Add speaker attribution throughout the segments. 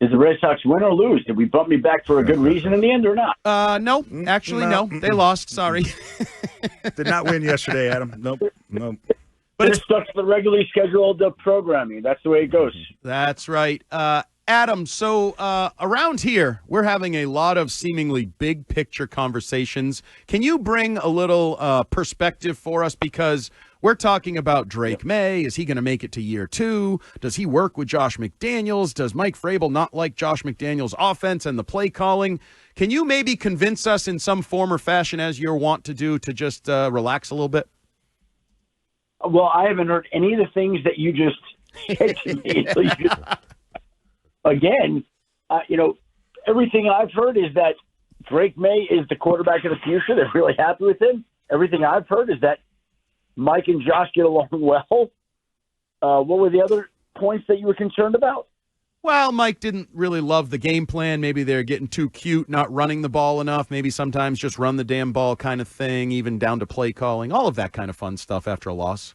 Speaker 1: Did the Red Sox win or lose? Did we bump me back for a good reason in the end or not?
Speaker 2: No. Actually, no. They lost. Sorry.
Speaker 3: Did not win yesterday, Adam. Nope.
Speaker 1: But it's stuck to the regularly scheduled programming. That's the way it goes.
Speaker 2: That's right. Adam, so around here, we're having a lot of seemingly big picture conversations. Can you bring a little perspective for us? Because we're talking about Drake Maye. Is he going to make it to year 2? Does he work with Josh McDaniels? Does Mike Vrabel not like Josh McDaniels' offense and the play calling? Can you maybe convince us in some form or fashion, as you're wont to do, to just relax a little bit?
Speaker 1: Well, I haven't heard any of the things that you just said to me. Again, everything I've heard is that Drake Maye is the quarterback of the future. They're really happy with him. Everything I've heard is that Mike and Josh get along well. What were the other points that you were concerned about?
Speaker 2: Well, Mike didn't really love the game plan. Maybe they're getting too cute, not running the ball enough. Maybe sometimes just run the damn ball kind of thing, even down to play calling, all of that kind of fun stuff after a loss.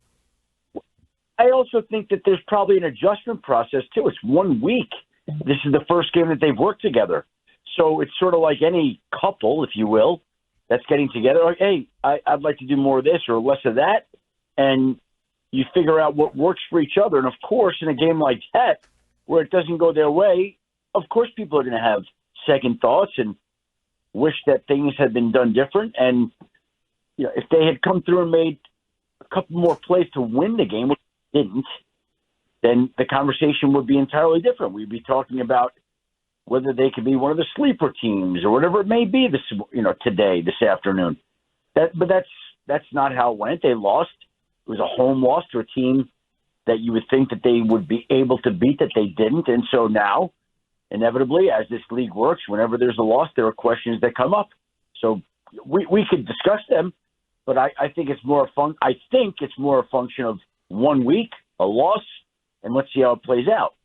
Speaker 1: I also think that there's probably an adjustment process, too. It's 1 week. This is the first game that they've worked together. So it's sort of like any couple, if you will, that's getting together. Like, hey, I'd like to do more of this or less of that. And you figure out what works for each other. And, of course, in a game like that, where it doesn't go their way, of course people are going to have second thoughts and wish that things had been done different. And if they had come through and made a couple more plays to win the game, which they didn't, then the conversation would be entirely different. We'd be talking about whether they could be one of the sleeper teams or whatever it may be this afternoon. But that's not how it went. They lost. It was a home loss to a team that you would think that they would be able to beat, that they didn't. And so now, inevitably, as this league works, whenever there's a loss, there are questions that come up. So we could discuss them, but I think it's more a function of 1 week, a loss, and let's see how it plays out.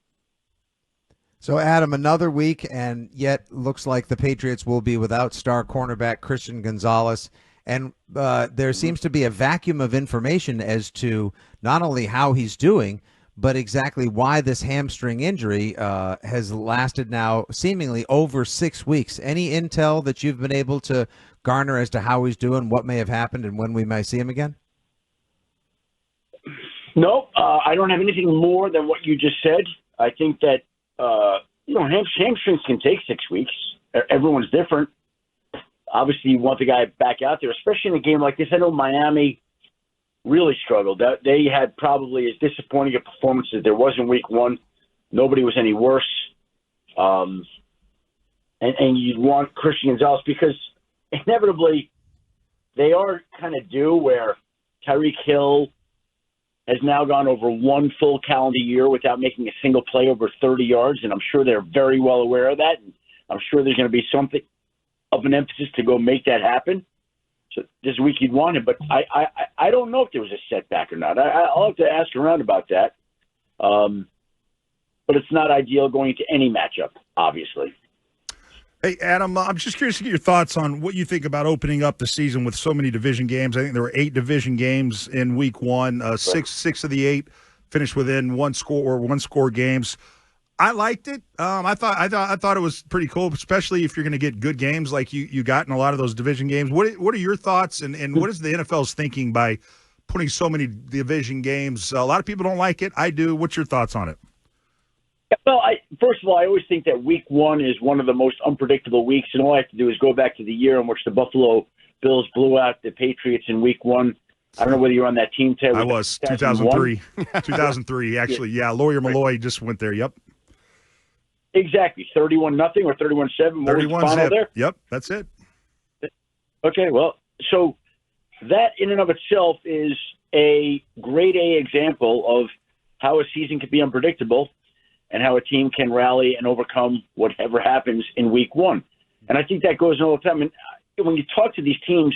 Speaker 4: So, Adam, another week, and yet looks like the Patriots will be without star cornerback Christian Gonzalez. And there seems to be a vacuum of information as to not only how he's doing, but exactly why this hamstring injury has lasted now seemingly over 6 weeks. Any intel that you've been able to garner as to how he's doing, what may have happened, and when we might see him again?
Speaker 1: No, I don't have anything more than what you just said. I think that, hamstrings can take 6 weeks. Everyone's different. Obviously, you want the guy back out there, especially in a game like this. I know Miami really struggled. They had probably as disappointing a performance as there was in week 1. Nobody was any worse. And you'd want Christian Gonzalez because inevitably they are kind of due where Tyreek Hill has now gone over one full calendar year without making a single play over 30 yards, and I'm sure they're very well aware of that. And I'm sure there's going to be something of an emphasis to go make that happen. So this week you'd want him, but I don't know if there was a setback or not. I'll have to ask around about that. But it's not ideal going into any matchup, obviously.
Speaker 3: Hey, Adam, I'm just curious to get your thoughts on what you think about opening up the season with so many division games. I think there were 8 division games in week 1. Six of the 8 finished within one score games. I liked it. I thought it was pretty cool, especially if you're going to get good games like you got in a lot of those division games. What are your thoughts, and what is the NFL's thinking by putting so many division games? A lot of people don't like it. I do. What's your thoughts on it?
Speaker 1: Well, first of all, I always think that week 1 is one of the most unpredictable weeks, and all I have to do is go back to the year in which the Buffalo Bills blew out the Patriots in week 1. I don't know whether you're on that team, Ted.
Speaker 3: I was, 2003. 2003, actually. Yeah, Lawyer Malloy just went there. Yep.
Speaker 1: Exactly. 31-0 or 31-7.
Speaker 3: 31-0
Speaker 1: there?
Speaker 3: Yep, that's it.
Speaker 1: Okay, well, so that in and of itself is a grade A example of how a season can be unpredictable and how a team can rally and overcome whatever happens in week 1. And I think that goes on all the time. And when you talk to these teams,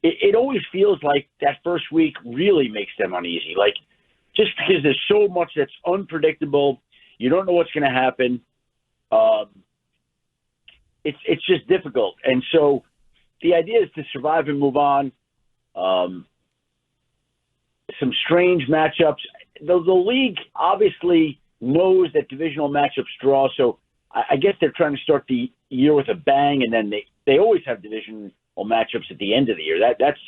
Speaker 1: it always feels like that first week really makes them uneasy. Like, just because there's so much that's unpredictable, you don't know what's going to happen. It's just difficult. And so the idea is to survive and move on. Some strange matchups. The league obviously knows that divisional matchups draw, so I guess they're trying to start the year with a bang, and then they always have divisional matchups at the end of the year. That's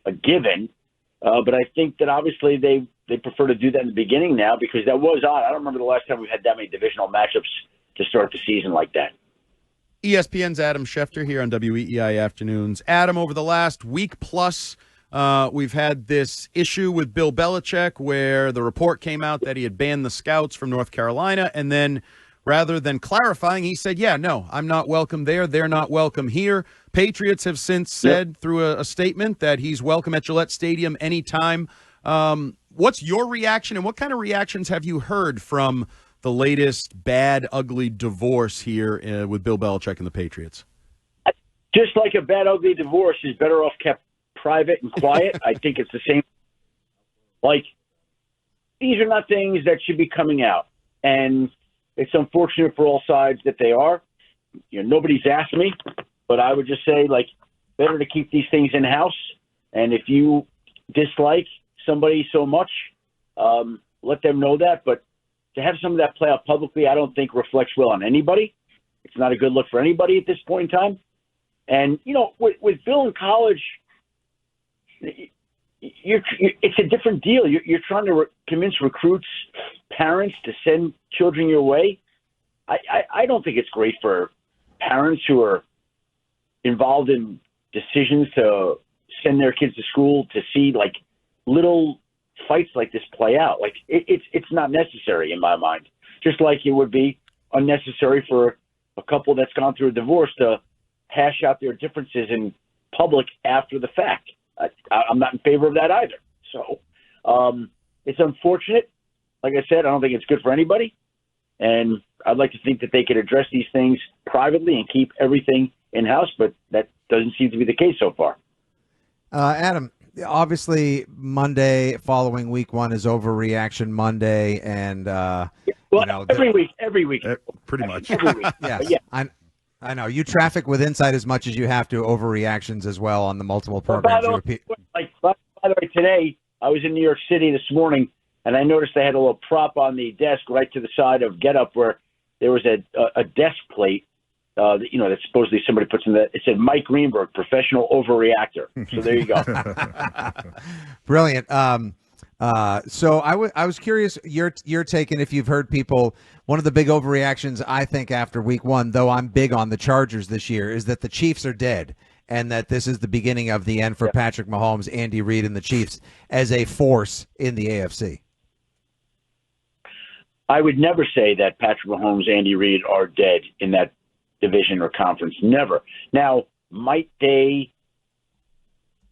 Speaker 1: a given. But I think that obviously they prefer to do that in the beginning now because that was odd. I don't remember the last time we've had that many divisional matchups to start the season like that.
Speaker 2: ESPN's Adam Schefter here on WEEI Afternoons. Adam, over the last week plus, we've had this issue with Bill Belichick where the report came out that he had banned the scouts from North Carolina, and then rather than clarifying, he said, yeah, no, I'm not welcome there. They're not welcome here. Patriots have since said through a statement that he's welcome at Gillette Stadium anytime. What's your reaction, and what kind of reactions have you heard from the latest bad, ugly divorce here with Bill Belichick and the Patriots?
Speaker 1: Just like a bad, ugly divorce is better off kept private and quiet. I think it's the same. Like, these are not things that should be coming out. And it's unfortunate for all sides that they are. You know, nobody's asked me, but I would just say, like, better to keep these things in-house. And if you dislike somebody so much, let them know that. But to have some of that play out publicly, I don't think reflects well on anybody. It's not a good look for anybody at this point in time. And, you know, with Bill in college, it's a different deal. You're trying to convince recruits, parents to send children your way. I don't think it's great for parents who are involved in decisions to send their kids to school to see, like, little fights like this play out. Like, it's not necessary in my mind. Just like it would be unnecessary for a couple that's gone through a divorce to hash out their differences in public after the fact. I'm not in favor of that either. So it's unfortunate. Like I said, I don't think it's good for anybody. And I'd like to think that they could address these things privately and keep everything in-house, but that doesn't seem to be the case so far.
Speaker 4: Adam, obviously Monday following week one is overreaction Monday, and
Speaker 1: every week,
Speaker 3: pretty much.
Speaker 1: Every week.
Speaker 4: Yes,
Speaker 1: yeah.
Speaker 4: I know you traffic with insight as much as you have to overreactions as well on the multiple programs.
Speaker 1: By the way, today I was in New York City this morning, and I noticed they had a little prop on the desk right to the side of Get Up where there was a desk plate. That supposedly somebody puts in that. It said Mike Greenberg, professional overreactor. So there you go.
Speaker 4: Brilliant. So I was curious your take, and if you've heard people, one of the big overreactions I think after week one, though I'm big on the Chargers this year, is that the Chiefs are dead and that this is the beginning of the end for Patrick Mahomes, Andy Reid, and the Chiefs as a force in the AFC.
Speaker 1: I would never say that Patrick Mahomes, Andy Reid are dead in that division or conference. Never. Now, might they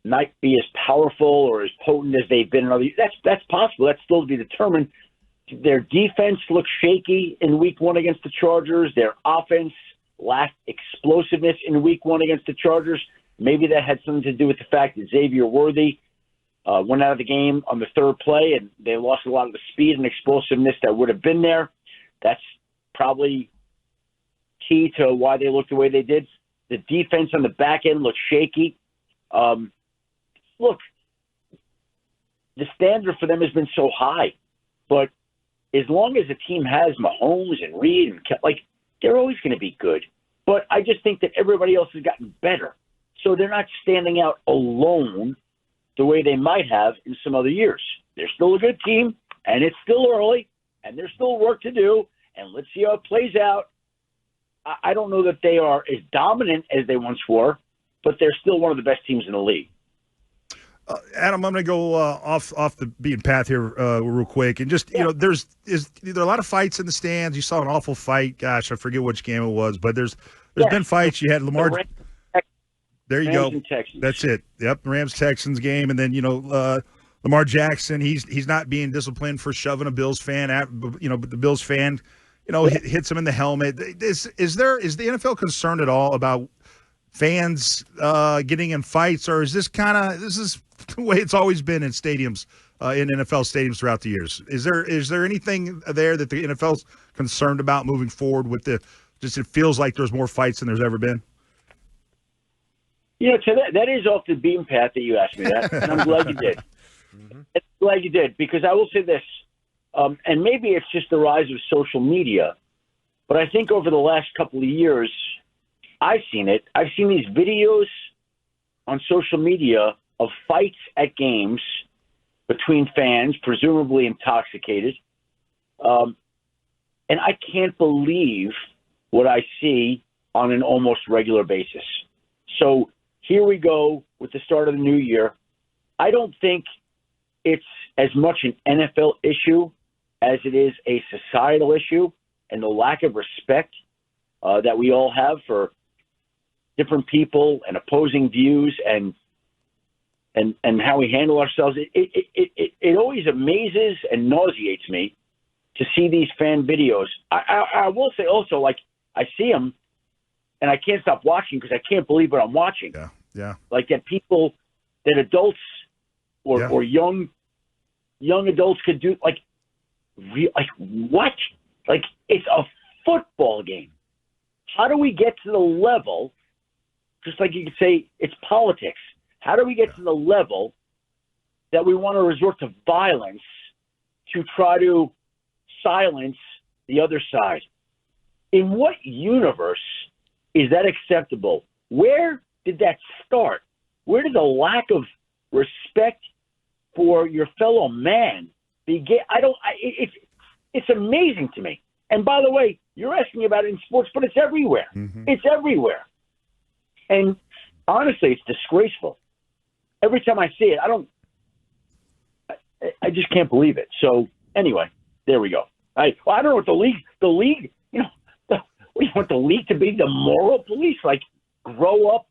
Speaker 1: not be as powerful or as potent as they've been in other years? That's possible. That's still to be determined. Their defense looked shaky in week one against the Chargers. Their offense lacked explosiveness in week one against the Chargers. Maybe that had something to do with the fact that Xavier Worthy went out of the game on the third play, and they lost a lot of the speed and explosiveness that would have been there. That's probably key to why they looked the way they did. The defense on the back end looked shaky. Look, the standard for them has been so high, but as long as the team has Mahomes and Reid and they're always going to be good. But I just think that everybody else has gotten better, so they're not standing out alone the way they might have in some other years. They're still a good team, and it's still early, and there's still work to do, and let's see how it plays out. I don't know that they are as dominant as they once were, but they're still one of the best teams in the league.
Speaker 3: Adam, I'm going to go off the beaten path here real quick, and just there are a lot of fights in the stands. You saw an awful fight. Gosh, I forget which game it was, but there's been fights. You had Lamar. There you go. That's it. Yep, Rams-Texans game, and then Lamar Jackson. He's not being disciplined for shoving a Bills fan at but the Bills fan hits him in the helmet. Is the NFL concerned at all about fans getting in fights, or is this the way it's always been in stadiums, in NFL stadiums throughout the years? Is there anything there that the NFL's concerned about moving forward with it feels like there's more fights than there's ever been?
Speaker 1: That is off the beaten path that you asked me that, and I'm glad you did. I'm glad you did, because I will say this, and maybe it's just the rise of social media, But I think over the last couple of years, I've seen it. I've seen these videos on social media of fights at games between fans, presumably intoxicated. And I can't believe what I see on an almost regular basis. So here we go with the start of the new year. I don't think it's as much an NFL issue as it is a societal issue, and the lack of respect that we all have for different people and opposing views and how we handle ourselves. It always amazes and nauseates me to see these fan videos. I will say also, like, I see them and I can't stop watching because I can't believe what I'm watching.
Speaker 3: Yeah.
Speaker 1: Like that adults or young adults could do, like what? Like, it's a football game. How do we get to the level, just like you could say it's politics, how do we get to the level that we want to resort to violence to try to silence the other side? In what universe is that acceptable? Where did that start? Where did the lack of respect for your fellow man begin? It's amazing to me. And by the way, you're asking about it in sports, but it's everywhere. Mm-hmm. It's everywhere. And honestly, it's disgraceful. Every time I see it, I just can't believe it. So anyway, there we go. I don't know what the league, we want the league to be the moral police, like grow up,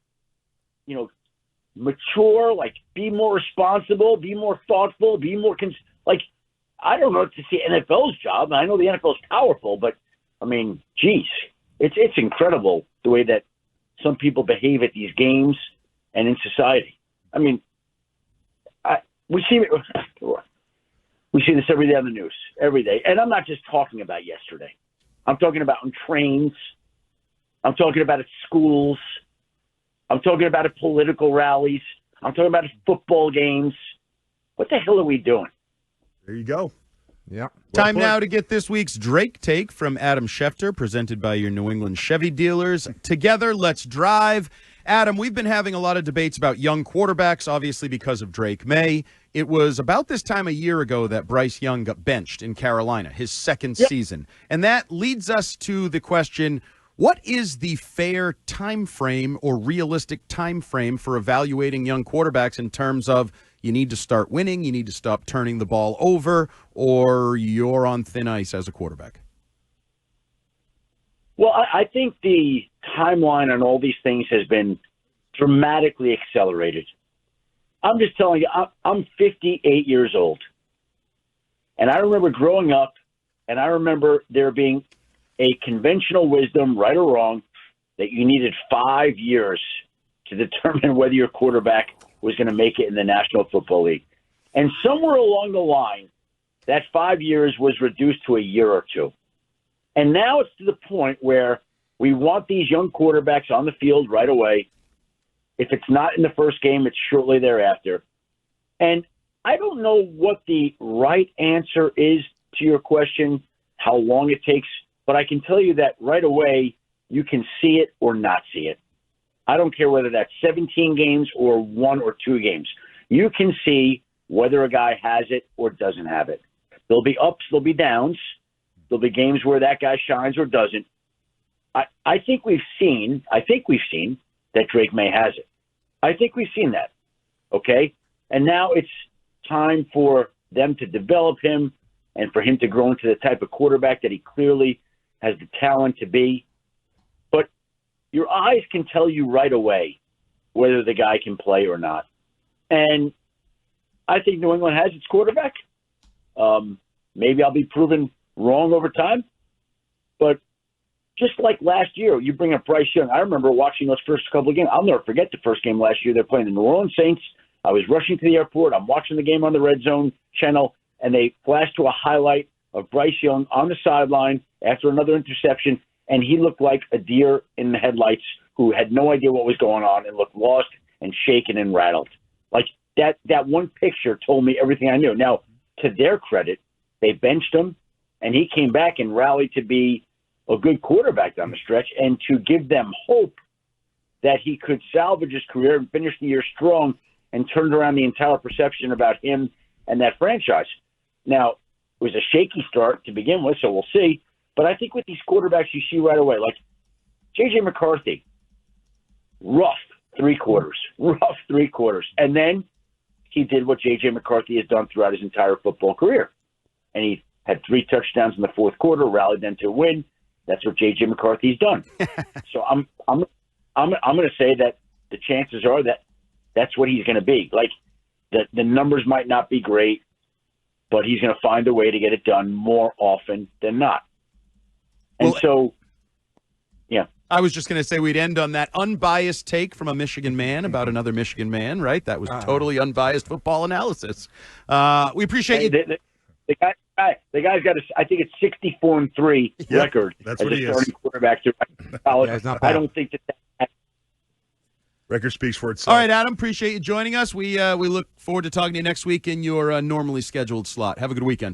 Speaker 1: mature, like be more responsible, be more thoughtful, be more, I don't know if it's the NFL's job. I know the NFL's powerful, but I mean, geez, it's incredible the way that some people behave at these games and in society. I mean, we see this every day on the news, every day. And I'm not just talking about yesterday. I'm talking about on trains. I'm talking about at schools. I'm talking about at political rallies. I'm talking about at football games. What the hell are we doing?
Speaker 3: There you go.
Speaker 4: Yeah.
Speaker 2: Time now to get this week's Drake take from Adam Schefter, presented by your New England Chevy dealers. Together, let's drive. Adam, we've been having a lot of debates about young quarterbacks, obviously because of Drake Maye. It was about this time a year ago that Bryce Young got benched in Carolina, his second season. And that leads us to the question, what is the fair time frame or realistic time frame for evaluating young quarterbacks in terms of you need to start winning, you need to stop turning the ball over, or you're on thin ice as a quarterback?
Speaker 1: Well, I think the timeline on all these things has been dramatically accelerated. I'm just telling you, I'm 58 years old. And I remember growing up, and I remember there being a conventional wisdom, right or wrong, that you needed 5 years to determine whether your quarterback was going to make it in the National Football League. And somewhere along the line, that 5 years was reduced to a year or two. And now it's to the point where we want these young quarterbacks on the field right away. If it's not in the first game, it's shortly thereafter. And I don't know what the right answer is to your question, how long it takes, but I can tell you that right away you can see it or not see it. I don't care whether that's 17 games or 1 or 2 games. You can see whether a guy has it or doesn't have it. There'll be ups, there'll be downs. There'll be games where that guy shines or doesn't. I think we've seen that Drake Maye has it. I think we've seen that. Okay? And now it's time for them to develop him and for him to grow into the type of quarterback that he clearly has the talent to be. But your eyes can tell you right away whether the guy can play or not. And I think New England has its quarterback. Maybe I'll be proven wrong over time. But just like last year, you bring up Bryce Young. I remember watching those first couple of games. I'll never forget the first game last year. They're playing the New Orleans Saints. I was rushing to the airport. I'm watching the game on the Red Zone channel, and they flashed to a highlight of Bryce Young on the sideline after another interception, and he looked like a deer in the headlights who had no idea what was going on and looked lost and shaken and rattled. Like that one picture told me everything I knew. Now, to their credit, they benched him, and he came back and rallied to be a good quarterback down the stretch, and to give them hope that he could salvage his career and finish the year strong and turn around the entire perception about him and that franchise. Now, it was a shaky start to begin with, so we'll see. But I think with these quarterbacks, you see right away, like J.J. McCarthy, rough 3 quarters. And then he did what J.J. McCarthy has done throughout his entire football career. And he had 3 touchdowns in the fourth quarter, rallied them to a win. That's what J.J. McCarthy's done. So I'm going to say that the chances are that that's what he's going to be. Like, the numbers might not be great, but he's going to find a way to get it done more often than not. And yeah.
Speaker 2: I was just going to say we'd end on that unbiased take from a Michigan man about another Michigan man, right? That was totally unbiased football analysis. We appreciate you.
Speaker 1: The guy's got I think it's 64-3 record.
Speaker 3: That's
Speaker 1: as
Speaker 3: what
Speaker 1: a
Speaker 3: he
Speaker 1: starting
Speaker 3: is.
Speaker 1: quarterback to college.
Speaker 4: Yeah,
Speaker 1: I don't think that.
Speaker 3: Record speaks for itself.
Speaker 2: All right, Adam, appreciate you joining us. We look forward to talking to you next week in your normally scheduled slot. Have a good weekend.